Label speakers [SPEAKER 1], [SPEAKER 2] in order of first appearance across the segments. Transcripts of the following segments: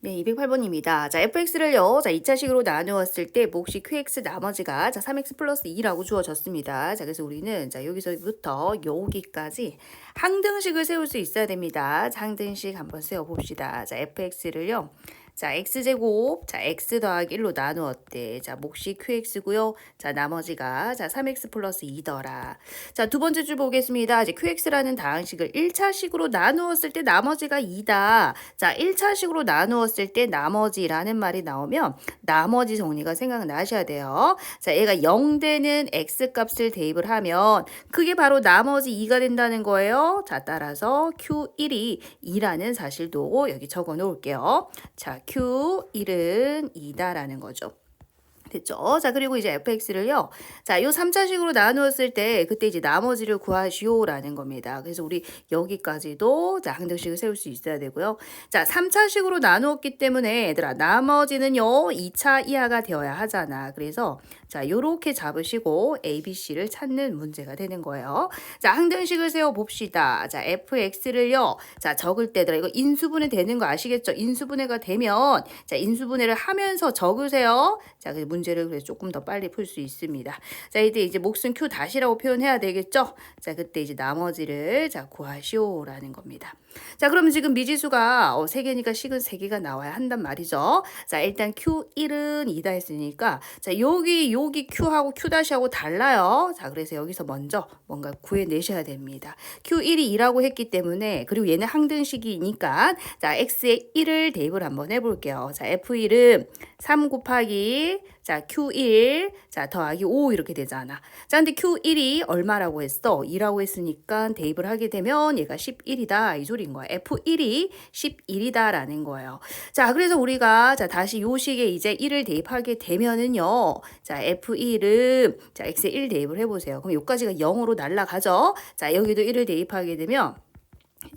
[SPEAKER 1] 네, 208번입니다. 자, fx를요, 자, 2차식으로 나누었을 때 몫이 qx 나머지가 3x 플러스 2라고 주어졌습니다. 자, 그래서 우리는 여기서부터 여기까지 항등식을 세울 수 있어야 됩니다. 자, 항등식 한번 세워봅시다. 자, fx를요. 자, x제곱, 자, x 더하기 1로 나누었대. 자, 몫이 qx고요. 자, 나머지가 3x 플러스 2더라. 자, 두 번째 줄 보겠습니다. 이제 qx라는 다항식을 1차식으로 나누었을 때 나머지가 2다. 자, 1차식으로 나누었을 때 나머지라는 말이 나오면 나머지 정리가 생각나셔야 돼요. 자, 얘가 0 되는 x 값을 대입을 하면 그게 바로 나머지 2가 된다는 거예요. 자, 따라서 q1이 2라는 사실도 여기 적어 놓을게요. 자, Q1은 2다라는 거죠. 됐죠? 자, 그리고 이제 fx를요. 자, 요 3차식으로 나누었을 때 그때 이제 나머지를 구하시오라는 겁니다. 그래서 우리 여기까지도 자, 항등식을 세울 수 있어야 되고요. 자, 3차식으로 나누었기 때문에 얘들아 나머지는요. 2차 이하가 되어야 하잖아. 그래서 자, 요렇게 잡으시고 A, B, C를 찾는 문제가 되는 거예요. 자, 항등식을 세워 봅시다. 자, fx를요. 자, 적을 때들아 이거 인수분해 되는 거 아시겠죠? 인수분해가 되면 자, 인수분해를 하면서 적으세요. 자, 그래서 문제를 그래서 조금 더 빨리 풀 수 있습니다. 자, 이제 몫은 q 다시라고 표현해야 되겠죠? 자, 그때 이제 나머지를 자, 구하시오라는 겁니다. 자, 그러면 지금 미지수가 3개니까 식은 3개가 나와야 한단 말이죠. 자, 일단 Q1은 2다 했으니까 자, 여기 Q하고 Q-하고 달라요. 자, 그래서 여기서 먼저 뭔가 구해내셔야 됩니다. Q1이 2라고 했기 때문에 그리고 얘는 항등식이니까 자, X에 1을 대입을 한번 해볼게요. 자, F1은 3 곱하기 자, Q1 자, 더하기 5 이렇게 되잖아. 자, 근데 Q1이 얼마라고 했어? 2라고 했으니까 대입을 하게 되면 얘가 11이다. 이 소리인 거야. F1이 11이다라는 거예요. 자, 그래서 우리가 자, 다시 요 식에 이제 1을 대입하게 되면은요. 자, F1은 자, X에 1 대입을 해 보세요. 그럼 요까지가 0으로 날아가죠. 자, 여기도 1을 대입하게 되면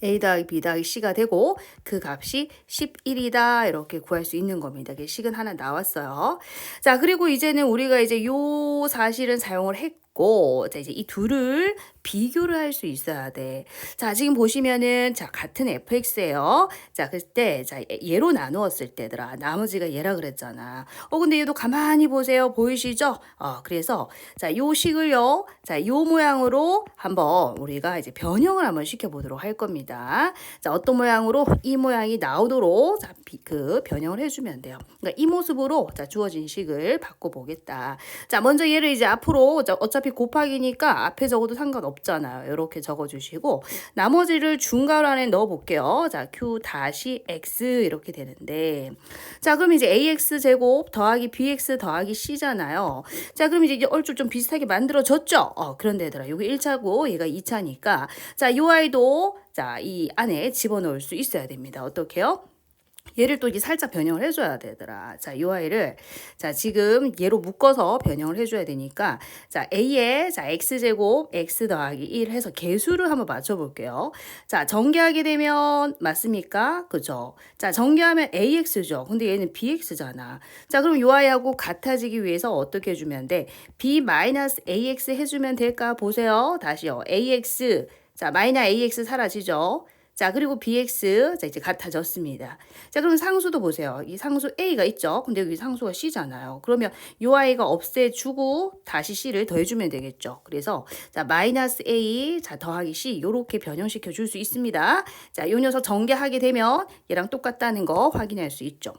[SPEAKER 1] A 더하기 B 더하기 C가 되고 그 값이 11이다 이렇게 구할 수 있는 겁니다. 식은 하나 나왔어요. 자, 그리고 이제는 우리가 이제 요 사실은 사용을 했고 자, 이제 이 둘을 비교를 할 수 있어야 돼. 자, 지금 보시면은 자, 같은 fx예요. 자, 그때 자, 얘로 나누었을 때더라. 나머지가 얘라 그랬잖아. 근데 얘도 가만히 보세요. 보이시죠? 그래서 자, 요 식을요. 자, 요 모양으로 한번 우리가 이제 변형을 한번 시켜 보도록 할 겁니다. 자, 어떤 모양으로 이 모양이 나오도록 자, 그 변형을 해 주면 돼요. 그러니까 이 모습으로 자, 주어진 식을 바꿔 보겠다. 자, 먼저 얘를 이제 앞으로 자, 어차피 곱하기니까 앞에 적어도 상관없잖아요. 이렇게 적어주시고 나머지를 중괄호 안에 넣어볼게요. 자, q 다시 x 이렇게 되는데 자, 그럼 이제 ax 제곱 더하기 bx 더하기 c잖아요. 자, 그럼 이제 얼추 좀 비슷하게 만들어졌죠? 그런데 얘들아 여기 1차고 얘가 2차니까 자, 요 아이도 자, 이 안에 집어넣을 수 있어야 됩니다. 어떻게요? 얘를 또 이제 살짝 변형을 해줘야 되더라. 자, 요 아이를 자, 지금 얘로 묶어서 변형을 해줘야 되니까 자, a에 자, x제곱 x 더하기 1 해서 개수를 한번 맞춰볼게요. 자, 전개하게 되면 맞습니까? 그죠? 자, 전개하면 ax죠. 근데 얘는 bx잖아. 자, 그럼 요 아이하고 같아지기 위해서 어떻게 해주면 돼? b-ax 해주면 될까? 보세요. 다시요. ax 자, 마이너스 ax 사라지죠. 자, 그리고 bx 자, 이제 같아졌습니다. 자, 그럼 상수도 보세요. 이 상수 a가 있죠. 근데 여기 상수가 c잖아요. 그러면 요 아이가 없애주고 다시 c를 더해주면 되겠죠. 그래서 자, 마이너스 a 자, 더하기 c 요렇게 변형시켜 줄 수 있습니다. 자, 요 녀석 전개하게 되면 얘랑 똑같다는 거 확인할 수 있죠.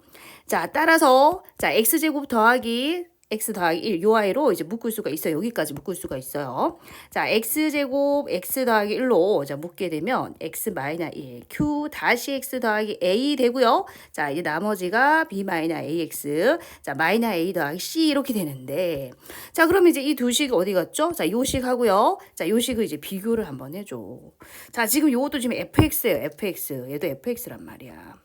[SPEAKER 1] 자, 따라서 자, x제곱 더하기 x 더하기 1, 요 아이로 이제 묶을 수가 있어요. 여기까지 묶을 수가 있어요. 자, x제곱 x 더하기 1로 자, 묶게 되면 x 마이너스 1, q 다시 x 더하기 a 되고요. 자, 이제 나머지가 b 마이너스 ax, 자, 마이너스 a 더하기 c 이렇게 되는데 자, 그럼 이제 이 두 식 어디 갔죠? 자, 요 식 하고요. 자, 요 식을 이제 비교를 한번 해줘. 자, 지금 요것도 지금 fx예요. fx. 얘도 fx란 말이야.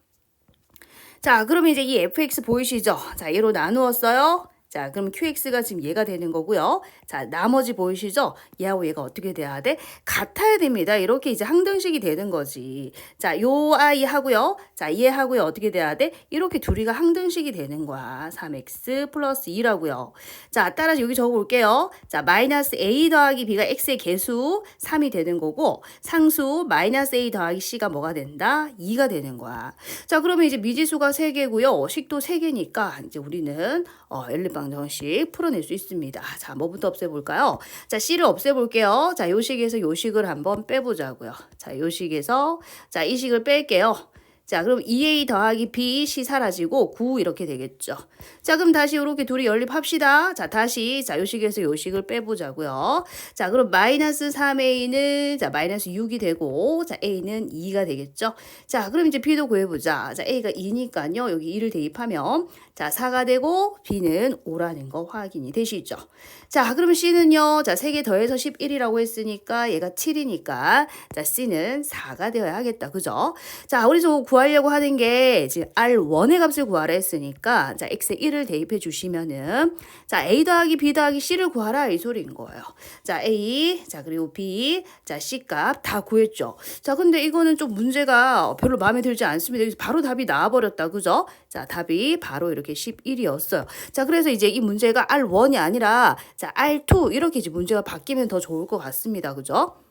[SPEAKER 1] 자, 그러면 이제 이 fx 보이시죠? 자, 얘로 나누었어요. 자, 그럼 QX가 지금 얘가 되는 거고요. 자, 나머지 보이시죠? 얘하고 얘가 어떻게 돼야 돼? 같아야 됩니다. 이렇게 이제 항등식이 되는 거지. 자, 요 아이 하고요. 자, 얘 하고요. 어떻게 돼야 돼? 이렇게 둘이가 항등식이 되는 거야. 3x 플러스 2라고요. 자, 따라서 여기 적어볼게요. 자, 마이너스 a 더하기 b가 x의 개수 3이 되는 거고 상수 마이너스 a 더하기 c가 뭐가 된다? 2가 되는 거야. 자, 그러면 이제 미지수가 3개고요. 식도 3개니까 이제 우리는 연립방정식 풀어낼 수 있습니다. 자, 뭐부터 없애볼까요? 자, c를 없애볼게요. 자, 요 식에서 요 식을 한번 빼보자고요. 자, 요 식에서 자, 이 식을 뺄게요. 자, 그럼 2a 더하기 b, c 사라지고 9 이렇게 되겠죠. 자, 그럼 다시 이렇게 둘이 연립합시다. 자, 다시 자, 요식에서 요식을 빼보자고요. 자, 그럼 마이너스 3a는 자, 마이너스 6이 되고 자, a는 2가 되겠죠. 자, 그럼 이제 b도 구해보자. 자, a가 2니까요. 여기 2를 대입하면 자, 4가 되고 b는 5라는 거 확인이 되시죠. 자, 그러면 c는요. 자, 3개 더해서 11이라고 했으니까 얘가 7이니까 자, c는 4가 되어야 하겠다. 그죠? 자, 우리 저 구하려고 하는 게 지금 R1의 값을 구하라 했으니까 자, x에 1을 대입해 주시면은 자, a 더하기 b 더하기 c를 구하라 이 소리인 거예요. 자, a 자, 그리고 b 자, c 값 다 구했죠. 자, 근데 이거는 좀 문제가 별로 마음에 들지 않습니다. 여기서 바로 답이 나와 버렸다. 그죠? 자, 답이 바로 이렇게 11이었어요. 자, 그래서 이제 이 문제가 R1이 아니라 자, R2 이렇게 이제 문제가 바뀌면 더 좋을 것 같습니다. 그죠?